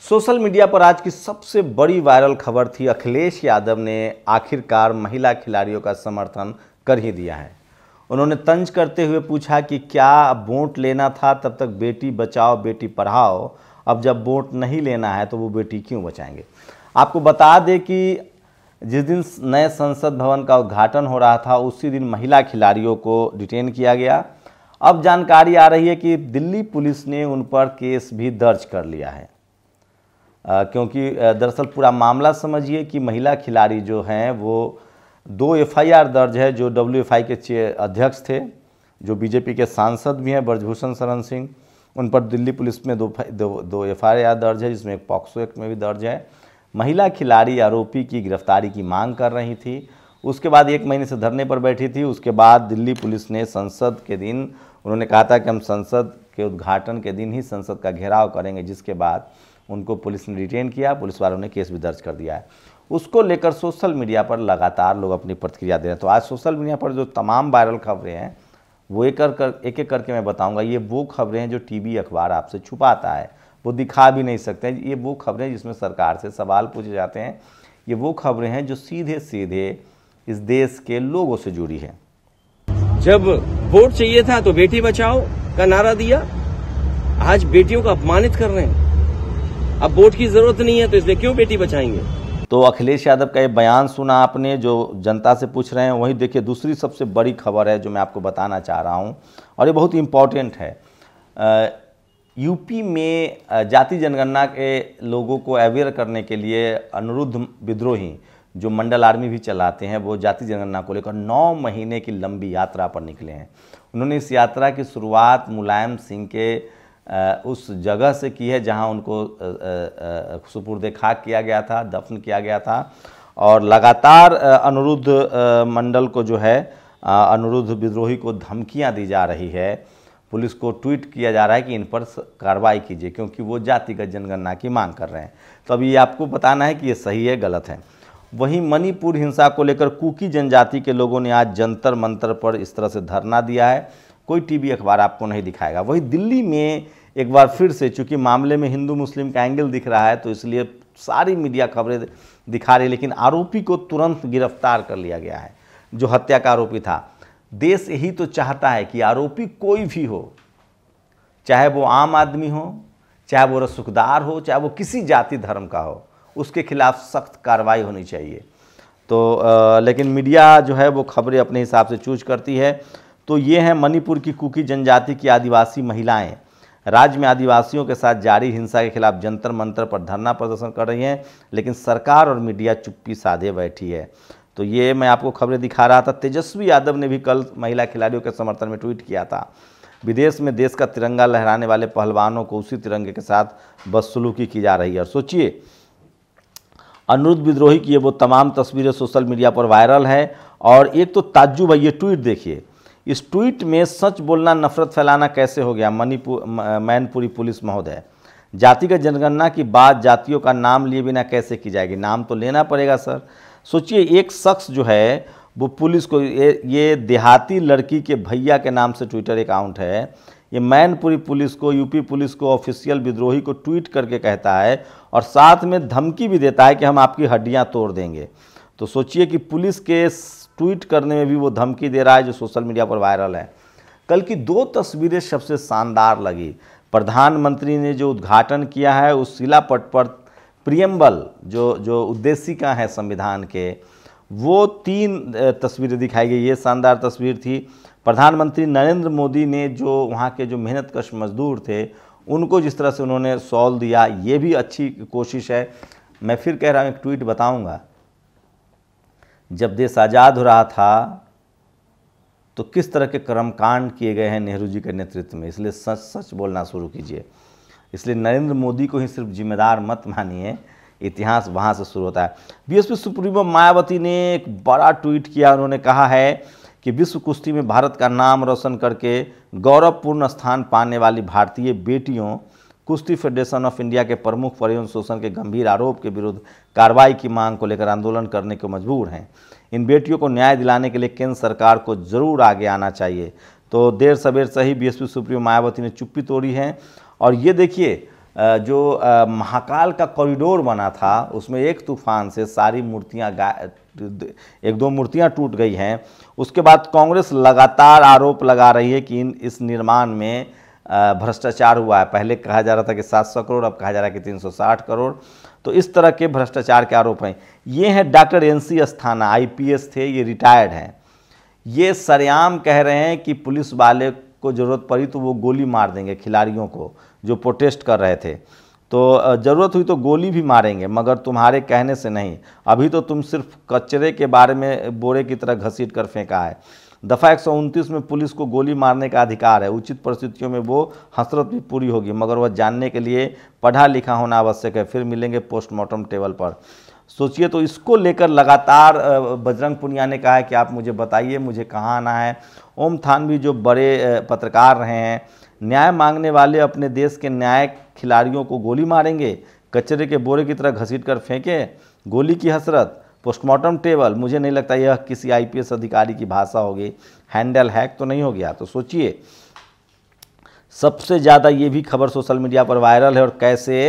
Social media पर आज की सबसे बड़ी वायरल खबर थी, अखिलेश यादव ने आखिरकार महिला खिलाड़ियों का समर्थन कर ही दिया है। उन्होंने तंज करते हुए पूछा कि क्या वोट लेना था तब तक बेटी बचाओ बेटी पढ़ाओ, अब जब वोट नहीं लेना है तो वो बेटी क्यों बचाएंगे। आपको बता दें कि जिस दिन नए संसद भवन का उद्घाटन हो रहा था उसी दिन महिला खिलाड़ियों को डिटेन किया गया। अब जानकारी आ रही है कि दिल्ली पुलिस ने उन पर केस भी दर्ज कर लिया है, क्योंकि दरअसल पूरा मामला समझिए कि महिला खिलाड़ी जो हैं वो 2 एफआईआर दर्ज है। जो डब्ल्यूएफआई के अध्यक्ष थे, जो बीजेपी के सांसद भी हैं ब्रजभूषण शरण सिंह, उन पर दिल्ली पुलिस में दो एफआईआर दर्ज है, जिसमें एक पॉक्सो एक्ट में भी दर्ज है। महिला खिलाड़ी आरोपी की गिरफ्तारी की मांग कर रही थी, उसके बाद 1 महीने से धरने पर बैठी थी। उसके बाद दिल्ली पुलिस ने संसद के दिन उन्होंने कहा था कि हम संसद के उद्घाटन के दिन ही संसद का घेराव करेंगे, जिसके बाद उनको पुलिस ने डिटेन किया। पुलिस वालों ने केस भी दर्ज कर दिया है। उसको लेकर सोशल मीडिया पर लगातार लोग अपनी प्रतिक्रिया दे रहे हैं। तो आज सोशल मीडिया पर जो तमाम वायरल खबरें हैं वो एक एक करके मैं बताऊंगा। ये वो खबरें हैं जो टीवी अखबार आपसे छुपाता है, वो दिखा भी नहीं सकते। ये वो खबरें जिसमें सरकार से सवाल पूछे जाते हैं। ये वो खबरें हैं जो सीधे सीधे इस देश के लोगों से जुड़ी है। जब वोट चाहिए था तो बेटी बचाओ का नारा दिया, आज बेटियों को अपमानित कर रहे हैं। अब वोट की जरूरत नहीं है तो इसलिए क्यों बेटी बचाएंगे। तो अखिलेश यादव का ये बयान सुना आपने, जो जनता से पूछ रहे हैं। वहीं देखिए दूसरी सबसे बड़ी खबर है जो मैं आपको बताना चाह रहा हूं, और ये बहुत इम्पॉर्टेंट है। यूपी में जाति जनगणना के लोगों को अवेयर करने के लिए अनिरुद्ध विद्रोही जो मंडल आर्मी भी चलाते हैं, वो जाति जनगणना को लेकर 9 महीने की लंबी यात्रा पर निकले हैं। उन्होंने इस यात्रा की शुरुआत मुलायम सिंह के उस जगह से की है जहां उनको सुपुर्द खाक किया गया था, दफन किया गया था। और लगातार अनिरुद्ध मंडल को जो है अनिरुद्ध विद्रोही को धमकियां दी जा रही है। पुलिस को ट्वीट किया जा रहा है कि इन पर कार्रवाई कीजिए, क्योंकि वो जातिगत जनगणना की मांग कर रहे हैं। तो अभी आपको बताना है कि ये सही है गलत है। वहीं मणिपुर हिंसा को लेकर कुकी जनजाति के लोगों ने आज जंतर मंतर पर इस तरह से धरना दिया है, कोई टीवी अखबार आपको नहीं दिखाएगा। वहीं दिल्ली में एक बार फिर से, चूंकि मामले में हिंदू मुस्लिम का एंगल दिख रहा है तो इसलिए सारी मीडिया खबरें दिखा रही, लेकिन आरोपी को तुरंत गिरफ्तार कर लिया गया है, जो हत्या का आरोपी था। देश यही तो चाहता है कि आरोपी कोई भी हो, चाहे वो आम आदमी हो, चाहे वो रसूखदार हो, चाहे वो किसी जाति धर्म का हो, उसके खिलाफ सख्त कार्रवाई होनी चाहिए। तो लेकिन मीडिया जो है वो खबरें अपने हिसाब से चूज करती है। तो ये हैं मणिपुर की कुकी जनजाति की आदिवासी महिलाएं, राज्य में आदिवासियों के साथ जारी हिंसा के खिलाफ जंतर मंतर पर धरना प्रदर्शन कर रही हैं, लेकिन सरकार और मीडिया चुप्पी साधे बैठी है। तो ये मैं आपको खबरें दिखा रहा था। तेजस्वी यादव ने भी कल महिला खिलाड़ियों के समर्थन में ट्वीट किया था। विदेश में देश का तिरंगा लहराने वाले पहलवानों को उसी तिरंगे के साथ बदसलूकी की जा रही है। और सोचिए, अनिरुद्ध विद्रोही की ये वो तमाम तस्वीरें सोशल मीडिया पर वायरल है। और एक तो ताज्जुब है, ये ट्वीट देखिए। इस ट्वीट में सच बोलना नफरत फैलाना कैसे हो गया। मैनपुरी पुलिस महोदय, जातिगत जनगणना की बात जातियों का नाम लिए बिना कैसे की जाएगी, नाम तो लेना पड़ेगा सर। सोचिए, एक शख्स जो है वो पुलिस को, ये देहाती लड़की के भैया के नाम से ट्विटर अकाउंट है, ये मैनपुरी पुलिस को, यूपी पुलिस को, ऑफिशियल विद्रोही को ट्वीट करके कहता है और साथ में धमकी भी देता है कि हम आपकी हड्डियां तोड़ देंगे। तो सोचिए कि पुलिस के ट्वीट करने में भी वो धमकी दे रहा है, जो सोशल मीडिया पर वायरल है। कल की 2 तस्वीरें सबसे शानदार लगी। प्रधानमंत्री ने जो उद्घाटन किया है उस शिलापट पर प्रियम्बल जो उद्देशिका है संविधान के, वो 3 तस्वीरें दिखाई गई। ये शानदार तस्वीर थी। प्रधानमंत्री नरेंद्र मोदी ने जो वहाँ के जो मेहनतकश मजदूर थे उनको जिस तरह से उन्होंने शॉल दिया, ये भी अच्छी कोशिश है। मैं फिर कह रहा हूँ, एक ट्वीट बताऊँगा। जब देश आज़ाद हो रहा था तो किस तरह के कर्मकांड किए गए हैं नेहरू जी के नेतृत्व में, इसलिए सच सच बोलना शुरू कीजिए। इसलिए नरेंद्र मोदी को ही सिर्फ जिम्मेदार मत मानिए, इतिहास वहाँ से शुरू होता है। बीएसपी सुप्रीमो मायावती ने एक बड़ा ट्वीट किया। उन्होंने कहा है कि विश्व कुश्ती में भारत का नाम रोशन करके गौरवपूर्ण स्थान पाने वाली भारतीय बेटियों कुश्ती फेडरेशन ऑफ इंडिया के प्रमुख पर यौन शोषण के गंभीर आरोप के विरुद्ध कार्रवाई की मांग को लेकर आंदोलन करने को मजबूर हैं। इन बेटियों को न्याय दिलाने के लिए केंद्र सरकार को जरूर आगे आना चाहिए। तो देर सवेर सही बीएसपी सुप्रीमो मायावती ने चुप्पी तोड़ी है। और ये देखिए, जो महाकाल का कॉरिडोर बना था उसमें एक तूफान से सारी मूर्तियां एक दो मूर्तियां टूट गई हैं। उसके बाद कांग्रेस लगातार आरोप लगा रही है कि इस निर्माण में भ्रष्टाचार हुआ है। पहले कहा जा रहा था कि 700 करोड़, अब कहा जा रहा है कि 360 करोड़। तो इस तरह के भ्रष्टाचार के आरोप हैं। ये हैं डॉक्टर NC अस्थाना, IPS थे, ये रिटायर्ड हैं। ये सरेआम कह रहे हैं कि पुलिस वाले को ज़रूरत पड़ी तो वो गोली मार देंगे खिलाड़ियों को जो प्रोटेस्ट कर रहे थे, तो ज़रूरत हुई तो गोली भी मारेंगे, मगर तुम्हारे कहने से नहीं। अभी तो तुम सिर्फ कचरे के बारे में बोरे की तरह घसीट कर फेंका है। दफ़ा 129 में पुलिस को गोली मारने का अधिकार है। उचित परिस्थितियों में वो हसरत भी पूरी होगी, मगर वह जानने के लिए पढ़ा लिखा होना आवश्यक है। फिर मिलेंगे पोस्टमार्टम टेबल पर। सोचिए, तो इसको लेकर लगातार बजरंग पुनिया ने कहा है कि आप मुझे बताइए मुझे कहाँ आना है। ओम थानवी जो बड़े पत्रकार रहे हैं, न्याय मांगने वाले अपने देश के न्याय खिलाड़ियों को गोली मारेंगे, कचरे के बोरे की तरह घसीट कर फेंके, गोली की हसरत, पोस्टमार्टम टेबल। मुझे नहीं लगता यह किसी IPS अधिकारी की भाषा होगी। हैंडल हैक तो नहीं हो गया। तो सोचिए, सबसे ज़्यादा ये भी खबर सोशल मीडिया पर वायरल है और कैसे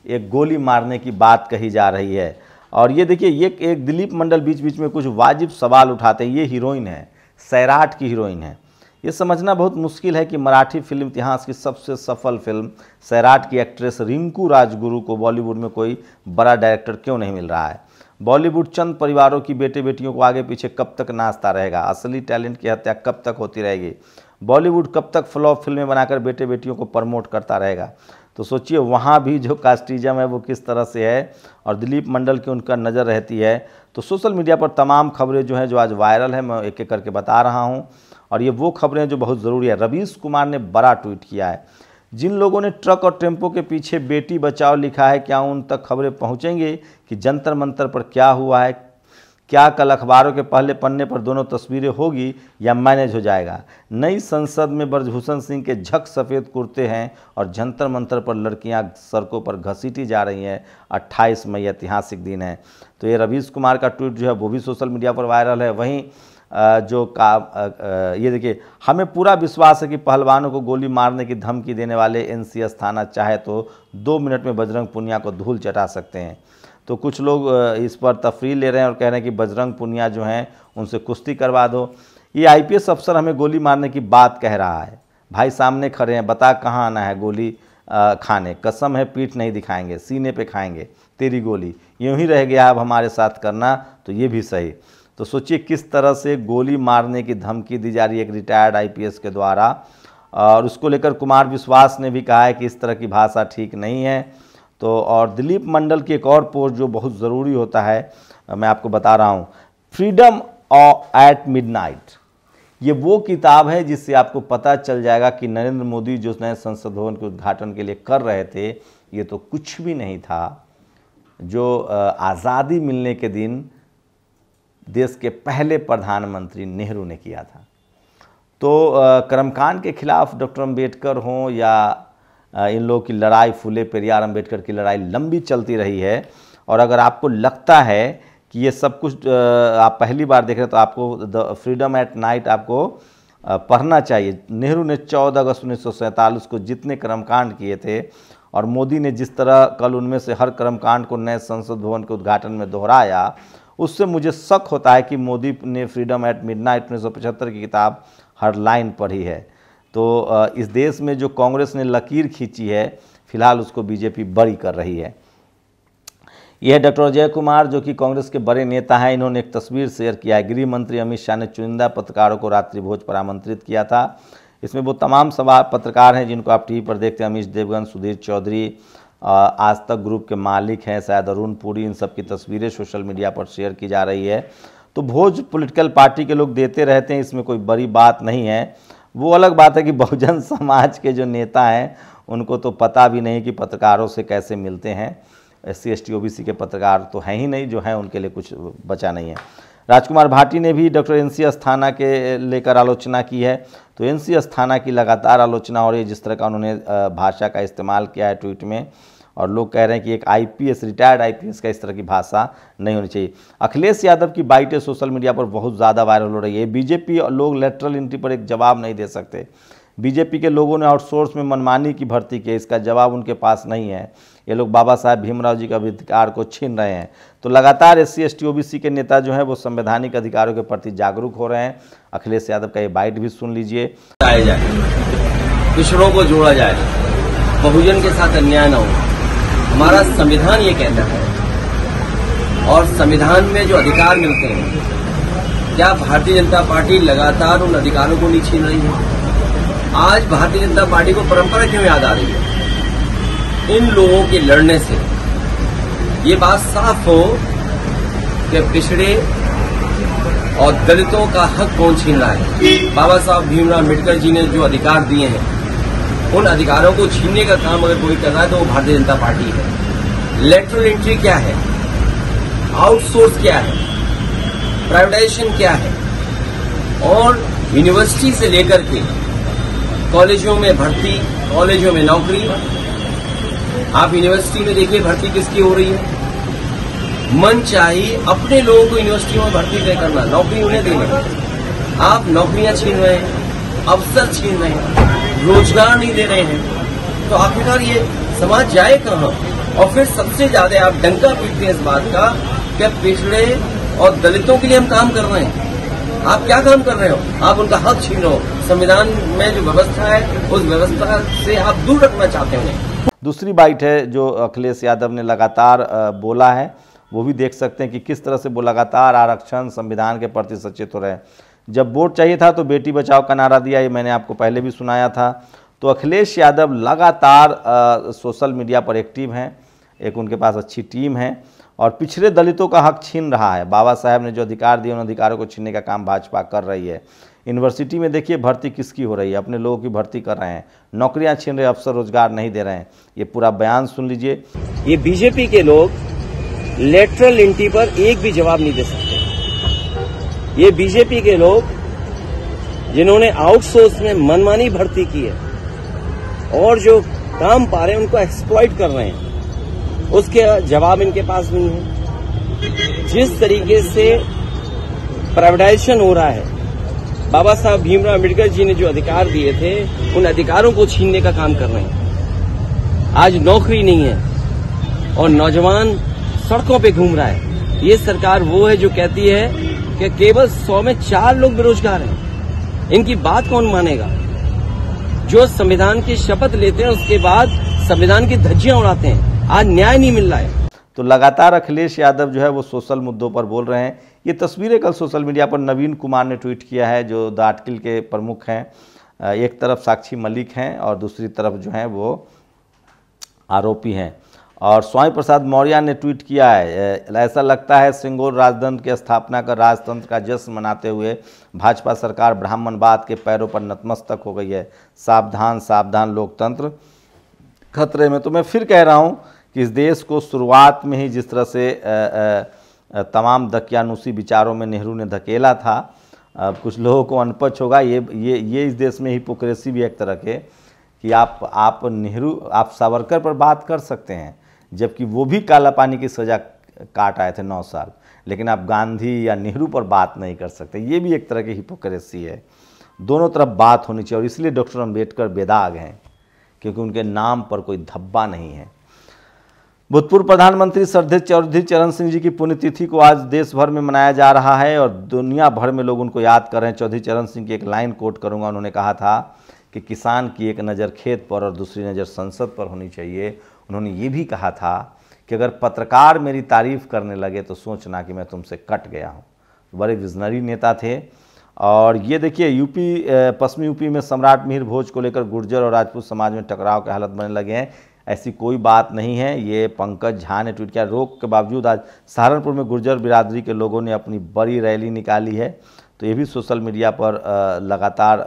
एक गोली मारने की बात कही जा रही है। और ये देखिए, ये एक दिलीप मंडल बीच बीच में कुछ वाजिब सवाल उठाते हैं। ये हीरोइन है, सैराट की हीरोइन है। ये समझना बहुत मुश्किल है कि मराठी फिल्म इतिहास की सबसे सफल फिल्म सैराट की एक्ट्रेस रिंकू राजगुरु को बॉलीवुड में कोई बड़ा डायरेक्टर क्यों नहीं मिल रहा है। बॉलीवुड चंद परिवारों की बेटे बेटियों को आगे पीछे कब तक नाचता रहेगा। असली टैलेंट की हत्या कब तक होती रहेगी। बॉलीवुड कब तक फ्लॉप फिल्में बनाकर बेटे बेटियों को प्रमोट करता रहेगा। तो सोचिए, वहाँ भी जो कास्टिज्म है वो किस तरह से है और दिलीप मंडल की उनका नज़र रहती है। तो सोशल मीडिया पर तमाम खबरें जो हैं जो आज वायरल है, मैं एक एक करके बता रहा हूँ। और ये वो खबरें जो बहुत ज़रूरी है। रवीश कुमार ने बड़ा ट्वीट किया है। जिन लोगों ने ट्रक और टेम्पो के पीछे बेटी बचाओ लिखा है, क्या उन तक खबरें पहुँचेंगे कि जंतर मंतर पर क्या हुआ है? क्या कल अखबारों के पहले पन्ने पर दोनों तस्वीरें होगी या मैनेज हो जाएगा? नई संसद में ब्रजभूषण सिंह के झक सफ़ेद कुर्ते हैं और जंतर मंतर पर लड़कियां सड़कों पर घसीटी जा रही हैं। 28 मई ऐतिहासिक दिन है। तो ये रवीश कुमार का ट्वीट जो है वो भी सोशल मीडिया पर वायरल है। वहीं ये देखिए, हमें पूरा विश्वास है कि पहलवानों को गोली मारने की धमकी देने वाले NC अस्थाना चाहे तो 2 मिनट में बजरंग पुनिया को धूल चटा सकते हैं। तो कुछ लोग इस पर तफरीह ले रहे हैं और कह रहे हैं कि बजरंग पुनिया जो हैं उनसे कुश्ती करवा दो। ये IPS अफसर हमें गोली मारने की बात कह रहा है। भाई सामने खड़े हैं, बता कहाँ आना है गोली खाने। कसम है पीठ नहीं दिखाएंगे, सीने पे खाएंगे तेरी गोली। यूँ ही रह गया अब हमारे साथ करना, तो ये भी सही। तो सोचिए किस तरह से गोली मारने की धमकी दी जा रही है एक रिटायर्ड IPS के द्वारा। और उसको लेकर कुमार विश्वास ने भी कहा है कि इस तरह की भाषा ठीक नहीं है। तो और दिलीप मंडल की एक और पोस्ट जो बहुत ज़रूरी होता है, मैं आपको बता रहा हूँ। फ्रीडम एट मिडनाइट, ये वो किताब है जिससे आपको पता चल जाएगा कि नरेंद्र मोदी जो नए संसद भवन के उद्घाटन के लिए कर रहे थे, ये तो कुछ भी नहीं था जो आज़ादी मिलने के दिन देश के पहले प्रधानमंत्री नेहरू ने किया था। तो कर्मकांड के खिलाफ डॉक्टर अम्बेडकर हों या इन लोगों की लड़ाई, फूले पेरियार अम्बेडकर की लड़ाई लंबी चलती रही है। और अगर आपको लगता है कि ये सब कुछ आप पहली बार देख रहे हैं तो आपको द फ्रीडम एट नाइट आपको पढ़ना चाहिए। नेहरू ने 14 अगस्त 1947 को जितने कर्मकांड किए थे और मोदी ने जिस तरह कल उनमें से हर कर्मकांड को नए संसद भवन के उद्घाटन में दोहराया, उससे मुझे शक होता है कि मोदी ने फ्रीडम एट मिडनाइट 1975 की किताब हर लाइन पढ़ी है। तो इस देश में जो कांग्रेस ने लकीर खींची है, फिलहाल उसको बीजेपी बड़ी कर रही है। यह डॉक्टर अजय कुमार जो कि कांग्रेस के बड़े नेता हैं, इन्होंने एक तस्वीर शेयर किया है। गृह मंत्री अमित शाह ने चुनिंदा पत्रकारों को रात्रि भोज पर आमंत्रित किया था। इसमें वो तमाम पत्रकार हैं जिनको आप टीवी पर देखते हैं। अमीश देवगन, सुधीर चौधरी, आज तक ग्रुप के मालिक हैं शायद अरुण पुरी, इन सब की तस्वीरें सोशल मीडिया पर शेयर की जा रही है। तो भोज पॉलिटिकल पार्टी के लोग देते रहते हैं, इसमें कोई बड़ी बात नहीं है। वो अलग बात है कि बहुजन समाज के जो नेता हैं उनको तो पता भी नहीं कि पत्रकारों से कैसे मिलते हैं। SC ST OBC के पत्रकार तो हैं ही नहीं, जो हैं उनके लिए कुछ बचा नहीं है। राजकुमार भाटी ने भी डॉक्टर NC अस्थाना के लेकर आलोचना की है। तो NC अस्थाना की लगातार आलोचना हो रही है, जिस तरह का उन्होंने भाषा का इस्तेमाल किया है ट्वीट में। और लोग कह रहे हैं कि एक IPS, रिटायर्ड IPS का इस तरह की भाषा नहीं होनी चाहिए। अखिलेश यादव की बाइटें सोशल मीडिया पर बहुत ज़्यादा वायरल हो रही है। बीजेपी और लोग लेटरल एंट्री पर एक जवाब नहीं दे सकते। बीजेपी के लोगों ने आउटसोर्स में मनमानी की भर्ती की, इसका जवाब उनके पास नहीं है। ये लोग बाबा साहब भीमराव जी के अधिकार को छीन रहे हैं। तो लगातार SC ST OBC के नेता जो हैं वो संवैधानिक अधिकारों के प्रति जागरूक हो रहे हैं। अखिलेश यादव का ये बाइट भी सुन लीजिए। पिछड़ों को जोड़ा जाए, बहुजन के साथ अन्याय न हो, हमारा संविधान ये कहता है। और संविधान में जो अधिकार मिलते हैं, क्या भारतीय जनता पार्टी लगातार उन अधिकारों को नहीं छीन रही है? आज भारतीय जनता पार्टी को परंपरा क्यों याद आ रही है? इन लोगों के लड़ने से ये बात साफ हो कि पिछड़े और दलितों का हक कौन छीन रहा है। बाबा साहब भीमराव अम्बेडकर जी ने जो अधिकार दिए हैं, उन अधिकारों को छीनने का काम अगर कोई कर रहा है तो वो भारतीय जनता पार्टी है। लेटरल एंट्री क्या है, आउटसोर्स क्या है, प्राइवेटाइजेशन क्या है, और यूनिवर्सिटी से लेकर के कॉलेजों में भर्ती, कॉलेजों में नौकरी। आप यूनिवर्सिटी में देखिए भर्ती किसकी हो रही है। मन चाहिए अपने लोगों को यूनिवर्सिटियों में भर्ती तय करना, नौकरी उन्हें देना। आप नौकरियां छीन रहे हैं, अवसर छीन रहे हैं, रोजगार नहीं दे रहे हैं, तो आखिरकार ये समाज जाए कहां? और फिर सबसे ज्यादा आप डंका पीटते हैं इस बात का कि पिछड़े और दलितों के लिए हम काम कर रहे हैं। आप क्या काम कर रहे हो? आप उनका हक छीन रहे हो। संविधान में जो व्यवस्था है उस व्यवस्था से आप दूर रखना चाहते हैं। दूसरी बाइट है जो अखिलेश यादव ने लगातार बोला है, वो भी देख सकते हैं कि किस तरह से वो लगातार आरक्षण, संविधान के प्रति सचेत हो रहे हैं। जब वोट चाहिए था तो बेटी बचाओ का नारा दिया, ये मैंने आपको पहले भी सुनाया था। तो अखिलेश यादव लगातार सोशल मीडिया पर एक्टिव हैं, एक उनके पास अच्छी टीम है और पिछड़े दलितों का हक छीन रहा है। बाबा साहब ने जो अधिकार दिए उन अधिकारों को छीनने का काम भाजपा कर रही है। यूनिवर्सिटी में देखिए भर्ती किसकी हो रही है, अपने लोगों की भर्ती कर रहे हैं, नौकरियां छीन रहे, अफसर रोजगार नहीं दे रहे हैं। ये पूरा बयान सुन लीजिए। ये बीजेपी के लोग लेटरल एंट्री पर एक भी जवाब नहीं दे सकते। ये बीजेपी के लोग जिन्होंने आउटसोर्स में मनमानी भर्ती की है और जो काम पा रहे हैं उनको एक्सप्लॉइट कर रहे हैं, उसके जवाब इनके पास नहीं है। जिस तरीके से प्राइवेटाइजेशन हो रहा है, बाबा साहब भीमराव अम्बेडकर जी ने जो अधिकार दिए थे उन अधिकारों को छीनने का काम कर रहे हैं। आज नौकरी नहीं है और नौजवान सड़कों पे घूम रहा है। ये सरकार वो है जो कहती है कि केवल 100 में 4 लोग बेरोजगार हैं। इनकी बात कौन मानेगा? जो संविधान की शपथ लेते हैं उसके बाद संविधान की धज्जियां उड़ाते हैं। आज न्याय नहीं मिल रहा है। तो लगातार अखिलेश यादव जो है वो सोशल मुद्दों पर बोल रहे हैं। ये तस्वीरें कल सोशल मीडिया पर नवीन कुमार ने ट्वीट किया है, जो द आर्टिकल के प्रमुख हैं। एक तरफ साक्षी मलिक हैं और दूसरी तरफ जो हैं वो आरोपी हैं। और स्वामी प्रसाद मौर्य ने ट्वीट किया है, ऐसा लगता है सिंगोल राजतंत्र की स्थापना कर राजतंत्र का जश्न मनाते हुए भाजपा सरकार ब्राह्मणवाद के पैरों पर नतमस्तक हो गई है। सावधान सावधान, लोकतंत्र खतरे में। तो मैं फिर कह रहा हूँ कि इस देश को शुरुआत में ही जिस तरह से तमाम दकियानुसी विचारों में नेहरू ने धकेला था, कुछ लोगों को अनपच होगा। ये इस देश में हिपोक्रेसी भी एक तरह के कि आप नेहरू, आप सावरकर पर बात कर सकते हैं, जबकि वो भी काला पानी की सज़ा काट आए थे 9 साल, लेकिन आप गांधी या नेहरू पर बात नहीं कर सकते। ये भी एक तरह की हिपोक्रेसी है। दोनों तरफ बात होनी चाहिए और इसलिए डॉक्टर अम्बेडकर बेदाग हैं, क्योंकि उनके नाम पर कोई धब्बा नहीं है। भूतपूर्व प्रधानमंत्री श्रद्धेय चौधरी चरण सिंह जी की पुण्यतिथि को आज देश भर में मनाया जा रहा है और दुनिया भर में लोग उनको याद कर रहे हैं। चौधरी चरण सिंह की एक लाइन कोट करूंगा। उन्होंने कहा था कि किसान की एक नज़र खेत पर और दूसरी नज़र संसद पर होनी चाहिए। उन्होंने ये भी कहा था कि अगर पत्रकार मेरी तारीफ करने लगे तो सोचना कि मैं तुमसे कट गया हूँ। बड़े विजनरी नेता थे। और ये देखिए यूपी, पश्चिमी यूपी में सम्राट मिहिर भोज को लेकर गुर्जर और राजपूत समाज में टकराव के हालत बनने लगे हैं। ऐसी कोई बात नहीं है। ये पंकज झा ने ट्वीट किया। रोक के बावजूद आज सहारनपुर में गुर्जर बिरादरी के लोगों ने अपनी बड़ी रैली निकाली है। तो ये भी सोशल मीडिया पर लगातार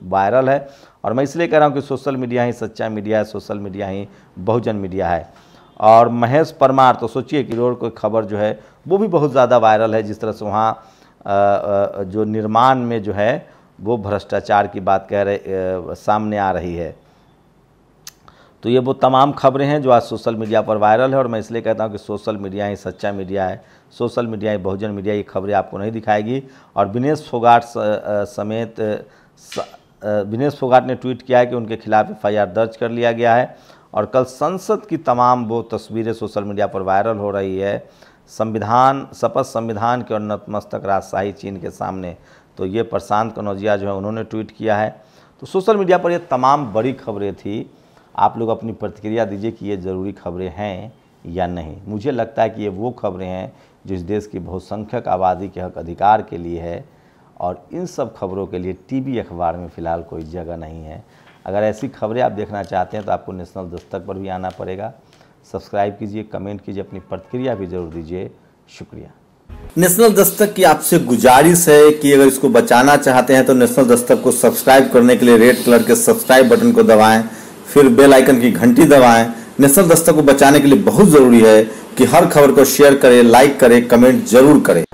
वायरल है। और मैं इसलिए कह रहा हूँ कि सोशल मीडिया ही सच्चा मीडिया है, सोशल मीडिया ही बहुजन मीडिया है। और महेश परमार, तो सोचिए कि रोड कोई खबर जो है वो भी बहुत ज़्यादा वायरल है। जिस तरह से वहाँ जो निर्माण में जो है वो भ्रष्टाचार की बात सामने आ रही है। तो ये वो तमाम खबरें हैं जो आज सोशल मीडिया पर वायरल है। और मैं इसलिए कहता हूँ कि सोशल मीडिया ही सच्चा मीडिया है, सोशल मीडिया ही बहुजन मीडिया। ये खबरें आपको नहीं दिखाएगी। और विनेश फोगाट समेत विनेश फोगाट ने ट्वीट किया है कि उनके खिलाफ FIR दर्ज कर लिया गया है और कल संसद की तमाम वो तस्वीरें सोशल मीडिया पर वायरल हो रही है, संविधान शपथ संविधान के और नतमस्तक राजशाही चीन के सामने। तो ये प्रशांत कनौजिया जो है उन्होंने ट्वीट किया है। तो सोशल मीडिया पर ये तमाम बड़ी खबरें थी। आप लोग अपनी प्रतिक्रिया दीजिए कि ये ज़रूरी खबरें हैं या नहीं। मुझे लगता है कि ये वो खबरें हैं जो इस देश की बहुसंख्यक आबादी के हक अधिकार के लिए है और इन सब खबरों के लिए टीवी अखबार में फ़िलहाल कोई जगह नहीं है। अगर ऐसी खबरें आप देखना चाहते हैं तो आपको नेशनल दस्तक पर भी आना पड़ेगा। सब्सक्राइब कीजिए, कमेंट कीजिए, अपनी प्रतिक्रिया भी ज़रूर दीजिए। शुक्रिया। नेशनल दस्तक की आपसे गुजारिश है कि अगर इसको बचाना चाहते हैं तो नेशनल दस्तक को सब्सक्राइब करने के लिए रेड कलर के सब्सक्राइब बटन को दबाएं, फिर बेल आइकन की घंटी दबाएं। नेशनल दस्तक को बचाने के लिए बहुत ज़रूरी है कि हर खबर को शेयर करें, लाइक करें, कमेंट जरूर करें।